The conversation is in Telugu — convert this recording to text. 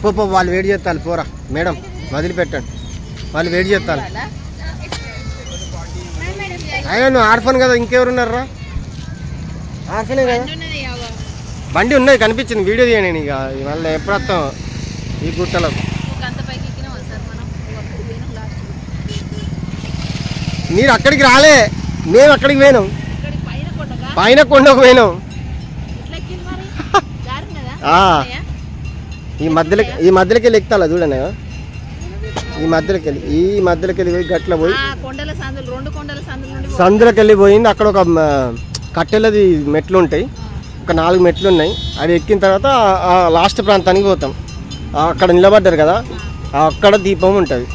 పో వాళ్ళు వెయిట్ చేస్తారు పోరా మేడం వదిలిపెట్టండి వాళ్ళు వెయిట్ చేస్తారు అయ్యా నువ్వు ఆర్ఫన్ కదా ఇంకెవరున్నారా ఆర్ఫనే కదా బండి ఉన్నది కనిపించింది వీడియో తీయండి ఇక మళ్ళీ ఎప్పుడు వస్తాం ఈ గుట్టలో మీరు అక్కడికి రాలే మేము అక్కడికి పోయినాం పైన కొండకు పోయినాం ఈ మధ్యలోకి వెళ్ళి ఎక్కుతా చూడండి ఈ మధ్యలోకి వెళ్ళి పోయి గట్ల పోయి సందులోకి వెళ్ళి పోయింది అక్కడ ఒక కట్టెలది మెట్లు ఉంటాయి ఒక 4 మెట్లు ఉన్నాయి అది ఎక్కిన తర్వాత లాస్ట్ ప్రాంతానికి పోతాం అక్కడ నిలబడ్డారు కదా అక్కడ దీపం ఉంటుంది